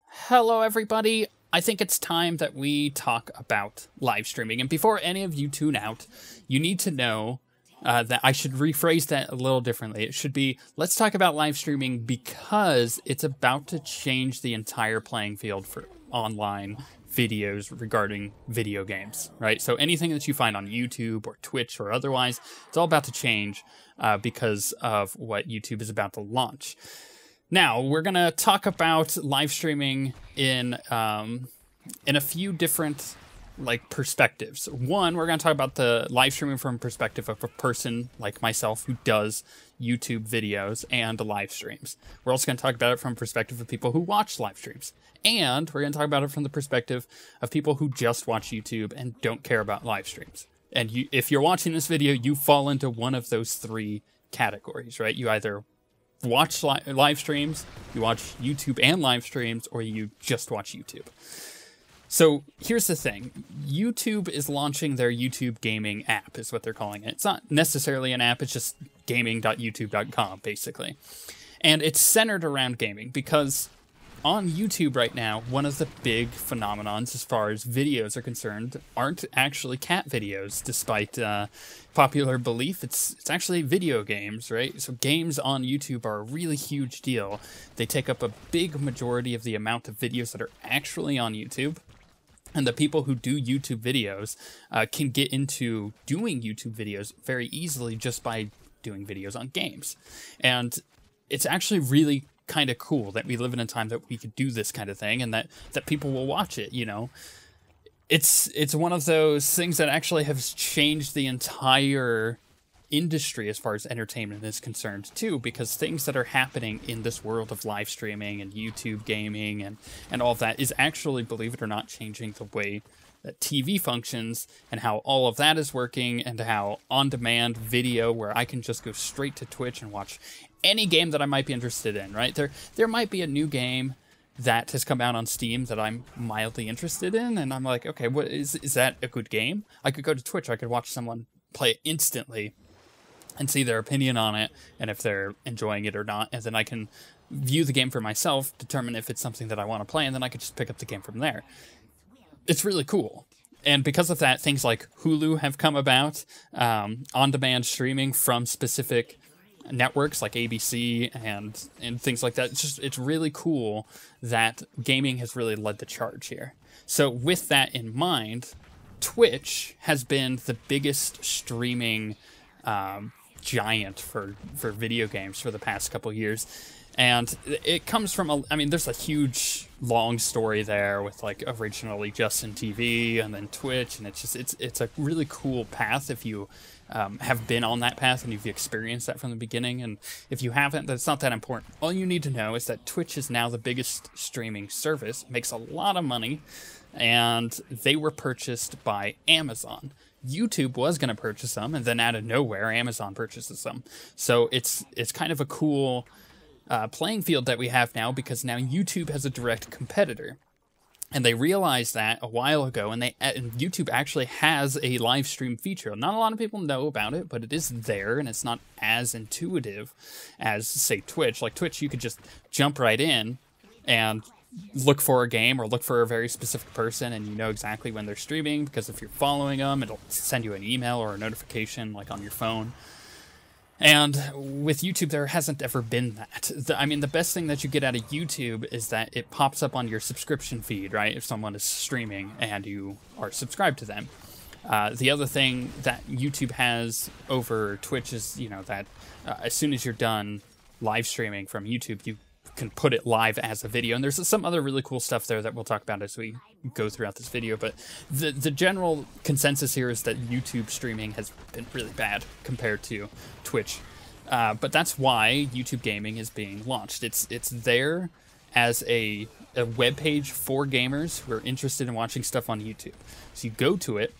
Hello everybody, I think it's time that we talk about live streaming, and before any of you tune out, you need to know that I should rephrase that a little differently. It should be, let's talk about live streaming because it's about to change the entire playing field for online videos regarding video games, right? So anything that you find on YouTube or Twitch or otherwise, it's all about to change because of what YouTube is about to launch. Now, we're going to talk about live streaming in a few different perspectives. One, we're going to talk about the live streaming from perspective of a person like myself who does YouTube videos and live streams. We're also going to talk about it from perspective of people who watch live streams. And we're going to talk about it from the perspective of people who just watch YouTube and don't care about live streams. And if you're watching this video, you fall into one of those three categories, right? You either watch live streams, you watch YouTube and live streams, or you just watch YouTube. So here's the thing. YouTube is launching their YouTube gaming app, is what they're calling it. It's not necessarily an app, it's just gaming.youtube.com, basically. And it's centered around gaming because on YouTube right now, one of the big phenomenons as far as videos are concerned aren't actually cat videos, despite popular belief. It's actually video games, right? So games on YouTube are a really huge deal. They take up a big majority of the amount of videos that are actually on YouTube. And the people who do YouTube videos can get into doing YouTube videos very easily just by doing videos on games. And it's actually really kind of cool that we live in a time that we could do this kind of thing and that people will watch it, you know. It's one of those things that actually has changed the entire industry as far as entertainment is concerned too, because things that are happening in this world of live streaming and YouTube gaming and all of that is actually, believe it or not, changing the way that TV functions and how all of that is working, and how on-demand video, where I can just go straight to Twitch and watch any game that I might be interested in, right? There might be a new game that has come out on Steam that I'm mildly interested in, and I'm like, okay, what is that a good game? I could go to Twitch, I could watch someone play it instantly and see their opinion on it, and if they're enjoying it or not, and then I can view the game for myself, determine if it's something that I want to play, and then I could just pick up the game from there. It's really cool. And because of that, things like Hulu have come about, on-demand streaming from specific networks like ABC and things like that. It's really cool that gaming has really led the charge here. So with that in mind, Twitch has been the biggest streaming giant for video games for the past couple years. And it comes from, there's a huge long story there with originally Justin TV and then Twitch, and it's a really cool path if you have been on that path and you've experienced that from the beginning. And if you haven't, that's not that important. All you need to know is that Twitch is now the biggest streaming service, makes a lot of money, and they were purchased by Amazon. YouTube was going to purchase them, and then out of nowhere, Amazon purchases them. So it's kind of a cool playing field that we have now, because now YouTube has a direct competitor. And they realized that a while ago, and YouTube actually has a live stream feature. Not a lot of people know about it, but it is there, and it's not as intuitive as, say, Twitch. Like Twitch, you could just jump right in and look for a game or look for a very specific person, and you know exactly when they're streaming, because if you're following them, it'll send you an email or a notification on your phone. And with YouTube, there hasn't ever been that. The best thing that you get out of YouTube is that it pops up on your subscription feed, right? If someone is streaming and you are subscribed to them. The other thing that YouTube has over Twitch is, that as soon as you're done live streaming from YouTube, you can put it live as a video. And there's some other really cool stuff there that we'll talk about as we go throughout this video. But the general consensus here is that YouTube streaming has been really bad compared to Twitch. But that's why YouTube gaming is being launched. It's there as a web page for gamers who are interested in watching stuff on YouTube. So you go to it.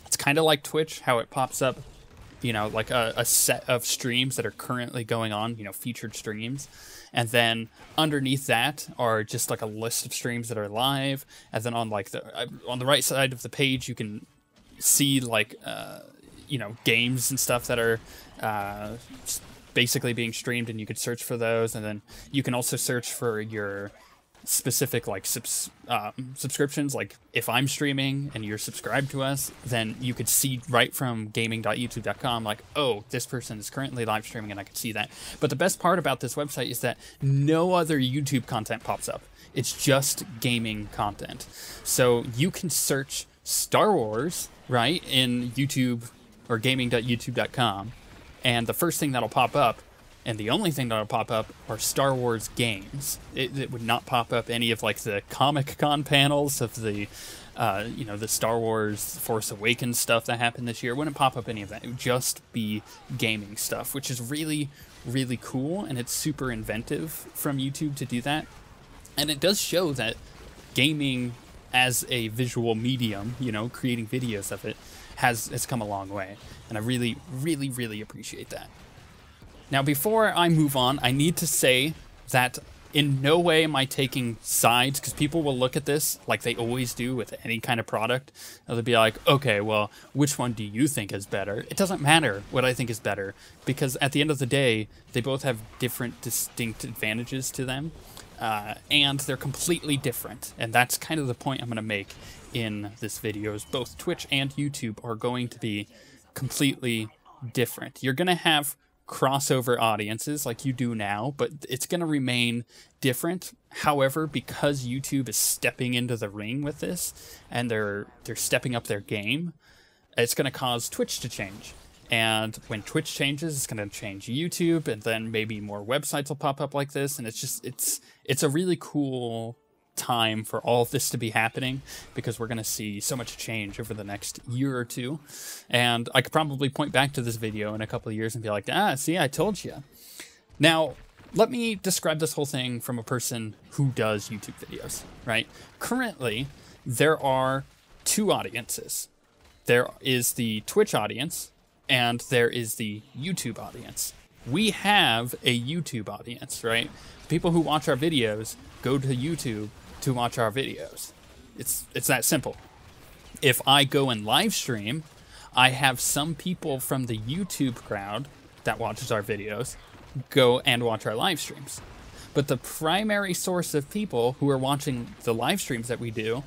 It's kind of like Twitch, how it pops up, like a set of streams that are currently going on, featured streams. And then underneath that are just a list of streams that are live. And then on on the right side of the page, you can see games and stuff that are basically being streamed, and you could search for those, and then you can also search for your specific like subscriptions. Like if I'm streaming and you're subscribed to us, then you could see right from gaming.youtube.com like, oh, this person is currently live streaming, and I could see that. But the best part about this website is that no other YouTube content pops up. It's just gaming content. So you can search Star Wars, right, in YouTube or gaming.youtube.com, and the first thing that'll pop up, and the only thing that'll pop up, are Star Wars games. It would not pop up any of like the Comic-Con panels of the, the Star Wars Force Awakens stuff that happened this year. It wouldn't pop up any of that. It would just be gaming stuff, which is really, really cool, and it's super inventive from YouTube to do that. And it does show that gaming as a visual medium, creating videos of it, has come a long way. And I really, really, really appreciate that. Now, before I move on, I need to say that in no way am I taking sides, because people will look at this like they always do with any kind of product. They'll be like, okay, well, which one do you think is better? It doesn't matter what I think is better, because at the end of the day, they both have different distinct advantages to them, and they're completely different. And that's kind of the point I'm going to make in this video, is both Twitch and YouTube are going to be completely different. You're going to have crossover audiences like you do now, but it's going to remain different. However, because YouTube is stepping into the ring with this, and they're stepping up their game, it's going to cause Twitch to change. And when Twitch changes, it's going to change YouTube, and then maybe more websites will pop up like this. And it's a really cool time for all of this to be happening, because we're going to see so much change over the next year or two. And I could probably point back to this video in a couple of years and be like, see, I told you. Now, let me describe this whole thing from a person who does YouTube videos, right? Currently, there are two audiences. There is the Twitch audience, and there is the YouTube audience. We have a YouTube audience, right? People who watch our videos go to YouTube to watch our videos. It's that simple. If I go and live stream, I have some people from the YouTube crowd that watches our videos go and watch our live streams. But the primary source of people who are watching the live streams that we do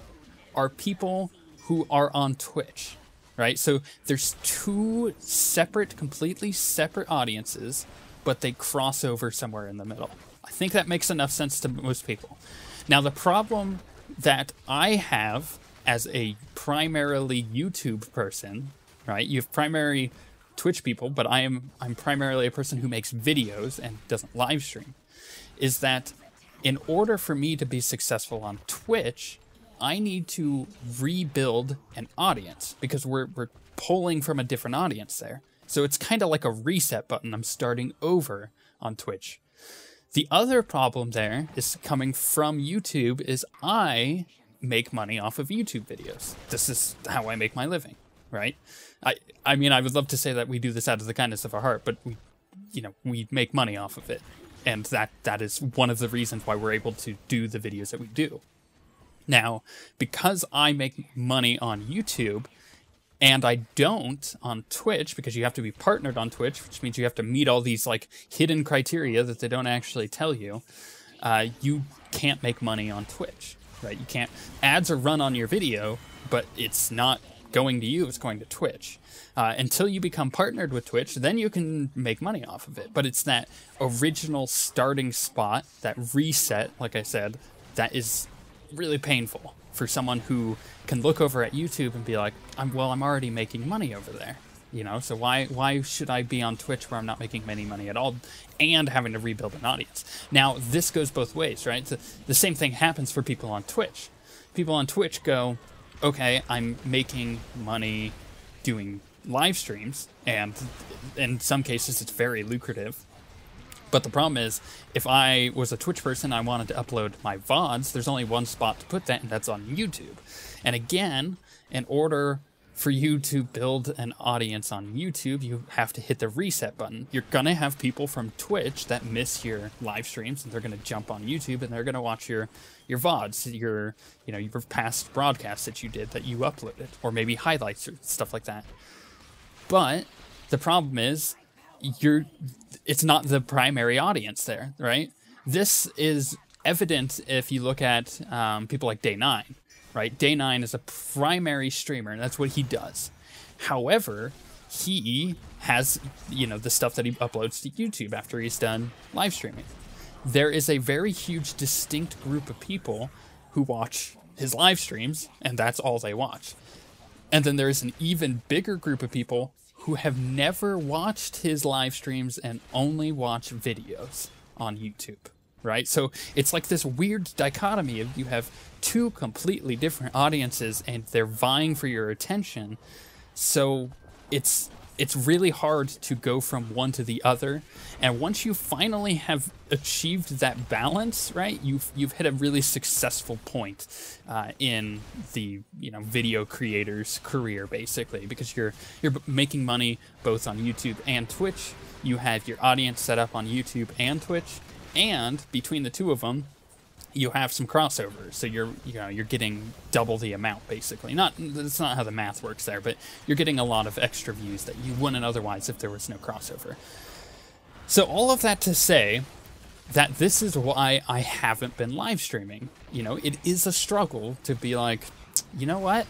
are people who are on Twitch, right? So there's two separate, completely separate audiences, but they cross over somewhere in the middle. I think that makes enough sense to most people. Now, the problem that I have as a primarily YouTube person, right? You have primary Twitch people, but I'm primarily a person who makes videos and doesn't live stream, is that in order for me to be successful on Twitch, I need to rebuild an audience, because we're pulling from a different audience there. So it's kind of like a reset button. I'm starting over on Twitch. The other problem there is coming from YouTube, is I make money off of YouTube videos. This is how I make my living, right? I mean, I would love to say that we do this out of the kindness of our heart, but we make money off of it. And that is one of the reasons why we're able to do the videos that we do. Now, because I make money on YouTube, and I don't on Twitch, because you have to be partnered on Twitch, which means you have to meet all these like hidden criteria that they don't actually tell you. You can't make money on Twitch, right? You can't. Ads are run on your video, but it's not going to you, it's going to Twitch. Until you become partnered with Twitch, then you can make money off of it. But it's that original starting spot, that reset, like I said, that is really painful for someone who can look over at YouTube and be like, I'm already making money over there, so why should I be on Twitch where I'm not making any money at all and having to rebuild an audience? Now, this goes both ways, right? So the same thing happens for people on Twitch. People on Twitch go, okay, I'm making money doing live streams, and in some cases it's very lucrative. But the problem is, if I was a Twitch person, I wanted to upload my VODs, there's only one spot to put that, and that's on YouTube. And again, in order for you to build an audience on YouTube, you have to hit the reset button. You're going to have people from Twitch that miss your live streams, and they're going to jump on YouTube, and they're going to watch your VODs, your past broadcasts that you did, that you uploaded, or maybe highlights or stuff like that. But the problem is, it's not the primary audience there, right? This is evident if you look at people like Day9, right? Day9 is a primary streamer, and that's what he does. However, he has, the stuff that he uploads to YouTube after he's done live streaming. There is a very huge distinct group of people who watch his live streams, and that's all they watch. And then there's an even bigger group of people who have never watched his live streams and only watch videos on YouTube, right? So it's like this weird dichotomy of you have two completely different audiences and they're vying for your attention. So it's really hard to go from one to the other. And once you finally have achieved that balance, right, you've hit a really successful point in the video creator's career, basically, because you're making money both on YouTube and Twitch. You have your audience set up on YouTube and Twitch, and between the two of them, you have some crossovers, so you're getting double the amount, basically. That's not how the math works there, but you're getting a lot of extra views that you wouldn't otherwise if there was no crossover. So all of that to say that this is why I haven't been live streaming. It is a struggle to be like, you know what?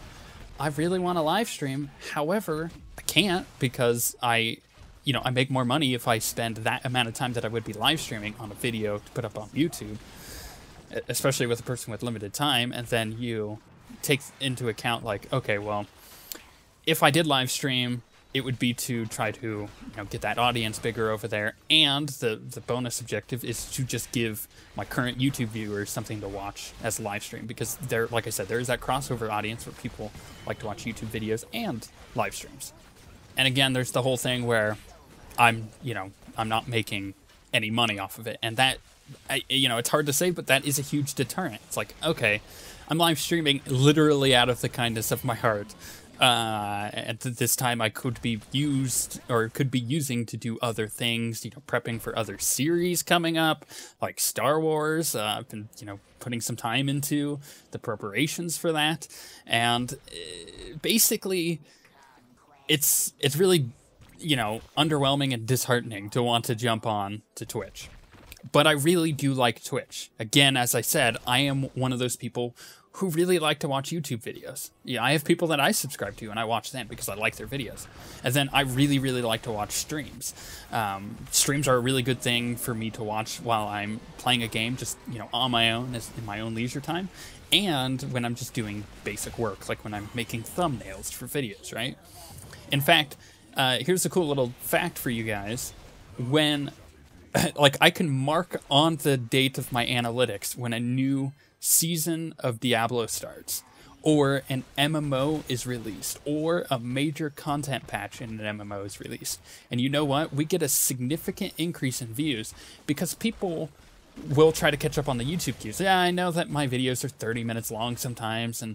I really want to live stream. However, I can't because I make more money if I spend that amount of time that I would be live streaming on a video to put up on YouTube, especially with a person with limited time. And then you take into account like, okay, well, if I did live stream, it would be to try to get that audience bigger over there, and the bonus objective is to just give my current YouTube viewers something to watch as a live stream, because there, like I said, there is that crossover audience where people like to watch YouTube videos and live streams. And again, there's the whole thing where I'm not making any money off of it, and that it's hard to say, but that is a huge deterrent. It's like, okay, I'm live streaming literally out of the kindness of my heart. At this time I could be using to do other things, prepping for other series coming up, like Star Wars. I've been, putting some time into the preparations for that. And basically it's really, underwhelming and disheartening to want to jump on to Twitch. But I really do like Twitch. Again, as I said, I am one of those people who really like to watch YouTube videos. I have people that I subscribe to and I watch them because I like their videos. And then I really, really like to watch streams. Streams are a really good thing for me to watch while I'm playing a game, just, on my own, in my own leisure time. And when I'm just doing basic work, like when I'm making thumbnails for videos, right? In fact, here's a cool little fact for you guys. When, I can mark on the date of my analytics when a new season of Diablo starts, or an MMO is released, or a major content patch in an MMO is released. And you know what? We get a significant increase in views because people will try to catch up on the YouTube queues. Yeah, I know that my videos are 30 minutes long sometimes, and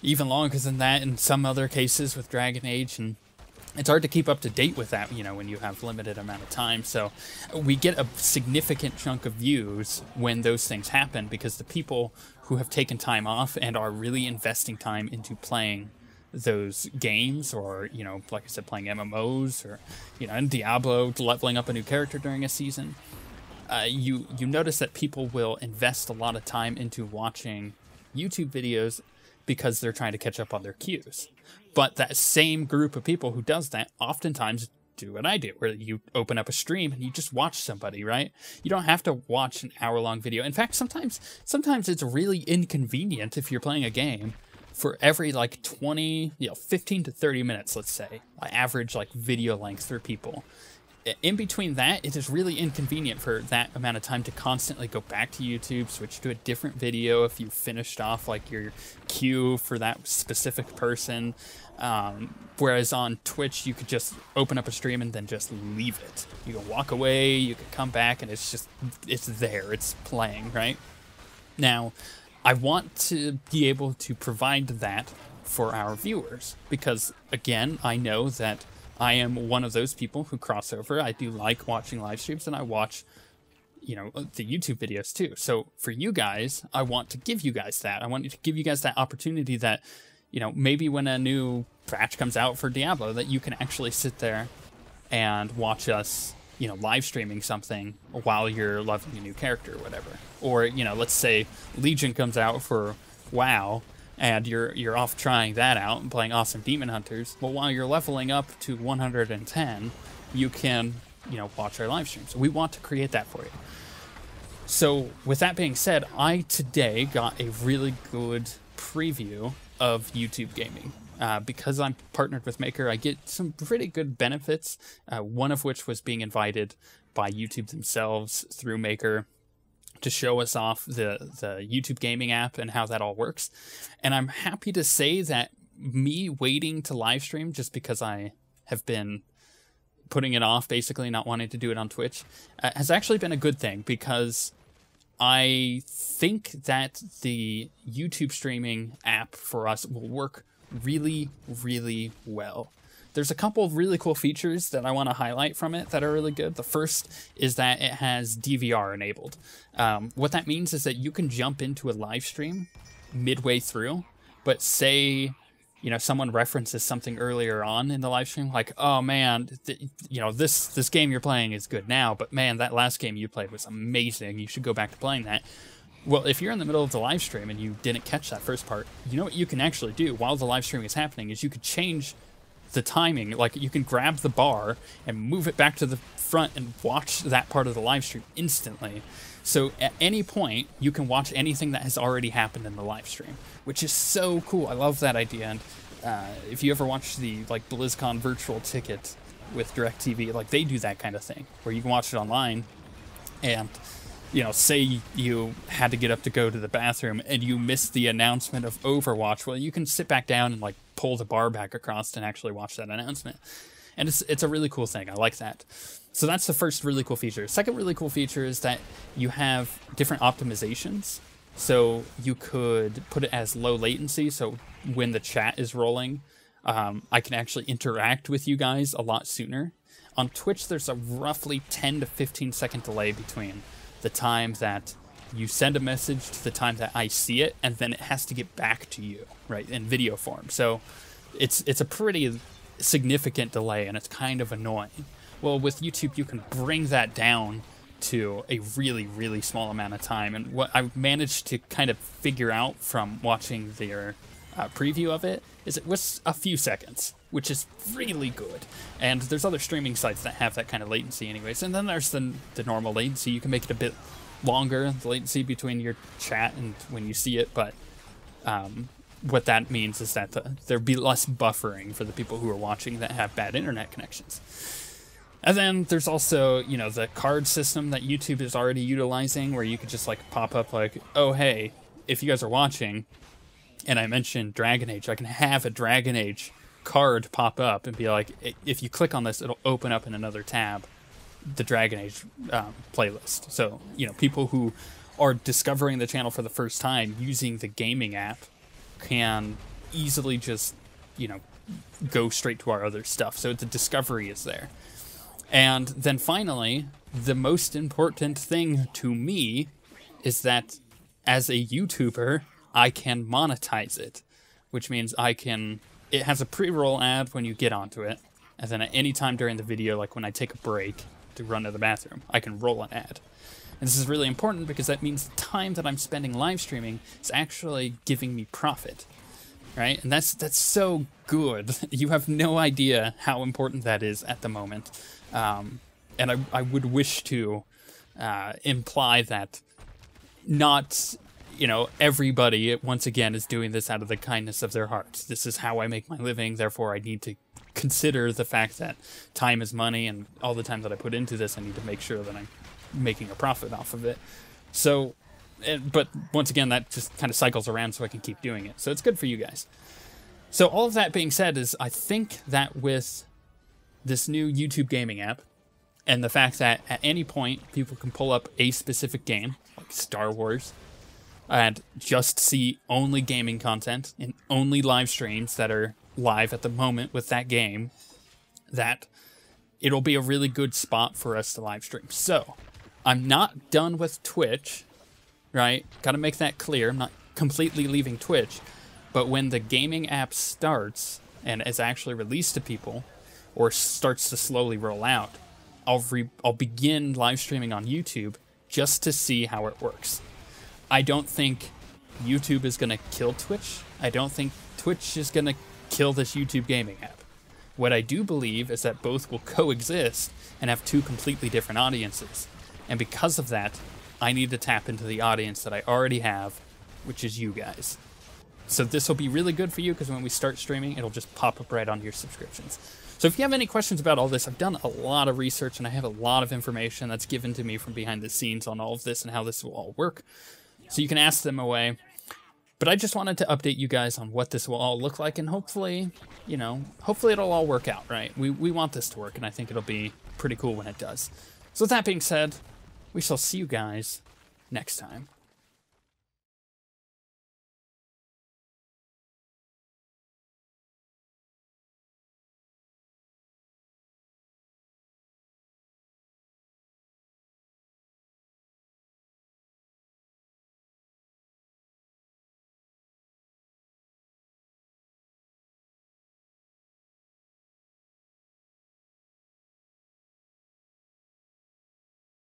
even longer than that in some other cases with Dragon Age, and it's hard to keep up to date with that, when you have limited amount of time. So we get a significant chunk of views when those things happen because the people who have taken time off and are really investing time into playing those games, or, like I said, playing MMOs, or, in Diablo, leveling up a new character during a season, you notice that people will invest a lot of time into watching YouTube videos because they're trying to catch up on their queues. But that same group of people who does that oftentimes do what I do, where you open up a stream and you just watch somebody, right? You don't have to watch an hour-long video. In fact, sometimes it's really inconvenient if you're playing a game for every 20, 15 to 30 minutes, let's say, average video length for people. In between that, it is really inconvenient for that amount of time to constantly go back to YouTube, switch to a different video if you finished off your queue for that specific person. Whereas on Twitch, you could just open up a stream and then just leave it. You can walk away, you can come back, and it's there, it's playing, right? Now, I want to be able to provide that for our viewers because, again, I know that I am one of those people who cross over. I do like watching live streams, and I watch, the YouTube videos too. So for you guys, I want to give you guys that. I want to give you guys that opportunity that, maybe when a new patch comes out for Diablo, that you can actually sit there and watch us, you know, live streaming something while you're leveling a new character or whatever. Or, you know, let's say Legion comes out for WoW, and you're off trying that out and playing awesome Demon Hunters. Well, while you're leveling up to 110, you can, you know, watch our live streams. So we want to create that for you. So with that being said, I today got a really good preview of YouTube gaming. Because I'm partnered with Maker, I get some pretty good benefits, one of which was being invited by YouTube themselves through Maker to show us off the YouTube gaming app and how that all works. And I'm happy to say that me waiting to live stream just because I have been putting it off, basically not wanting to do it on Twitch, has actually been a good thing, because I think that the YouTube streaming app for us will work really, really well. There's a couple of really cool features that I want to highlight from it that are really good. The first is that it has DVR enabled. What that means is that you can jump into a live stream midway through, but say, you know, someone references something earlier on in the live stream, like, oh man, you know, this game you're playing is good now, but man, that last game you played was amazing. You should go back to playing that. Well, if you're in the middle of the live stream and you didn't catch that first part, you know what you can actually do while the live streaming is happening is you could change the timing. Like, you can grab the bar and move it back to the front and watch that part of the live stream instantly. So at any point, you can watch anything that has already happened in the live stream, which is so cool. I love that idea. And if you ever watch the like BlizzCon virtual ticket with DirecTV, like they do that kind of thing where you can watch it online and, you know, say you had to get up to go to the bathroom and you missed the announcement of Overwatch. Well, you can sit back down and like pull the bar back across and actually watch that announcement. And it's a really cool thing. I like that. So that's the first really cool feature. Second really cool feature is that you have different optimizations. So you could put it as low latency. So when the chat is rolling, I can actually interact with you guys a lot sooner. On Twitch, there's a roughly 10 to 15 second delay between the time that you send a message to the time that I see it, and then it has to get back to you, right, in video form. So it's a pretty significant delay, and it's kind of annoying. Well, with YouTube, you can bring that down to a really, really small amount of time. And what I've managed to kind of figure out from watching their preview of it is it was a few seconds, which is really good. And there's other streaming sites that have that kind of latency anyways. And then there's the normal latency. You can make it a bit longer, the latency between your chat and when you see it. But what that means is that there'd be less buffering for the people who are watching that have bad internet connections. And then there's also, you know, the card system that YouTube is already utilizing, where you could just like pop up like, oh, hey, if you guys are watching and I mentioned Dragon Age, I can have a Dragon Age card pop up and be like, if you click on this, it'll open up in another tab the Dragon Age playlist. So, you know, people who are discovering the channel for the first time using the gaming app can easily just, you know, go straight to our other stuff. So the discovery is there. And then finally, the most important thing to me is that as a YouTuber, I can monetize it, which means it has a pre-roll ad when you get onto it, and then at any time during the video, like when I take a break to run to the bathroom, I can roll an ad. And this is really important because that means the time that I'm spending live streaming is actually giving me profit, right? And that's so good. You have no idea how important that is at the moment. And I would wish to imply that not, you know, everybody, once again, is doing this out of the kindness of their hearts. This is how I make my living, therefore I need to consider the fact that time is money, and all the time that I put into this, I need to make sure that I'm making a profit off of it. So, but once again, that just kind of cycles around so I can keep doing it. So it's good for you guys. So all of that being said is I think that with this new YouTube gaming app, and the fact that at any point people can pull up a specific game, like Star Wars, and just see only gaming content and only live streams that are live at the moment with that game, that it'll be a really good spot for us to live stream. So I'm not done with Twitch, right? Got to make that clear. I'm not completely leaving Twitch, but when the gaming app starts and is actually released to people, or starts to slowly roll out, I'll begin live streaming on YouTube just to see how it works. I don't think YouTube is going to kill Twitch. I don't think Twitch is going to kill this YouTube gaming app. What I do believe is that both will coexist and have two completely different audiences. And because of that, I need to tap into the audience that I already have, which is you guys. So this will be really good for you because when we start streaming, it'll just pop up right onto your subscriptions. So if you have any questions about all this, I've done a lot of research and I have a lot of information that's given to me from behind the scenes on all of this and how this will all work. So you can ask them away. But I just wanted to update you guys on what this will all look like, and hopefully, you know, hopefully it'll all work out, right? We want this to work, and I think it'll be pretty cool when it does. So with that being said, we shall see you guys next time.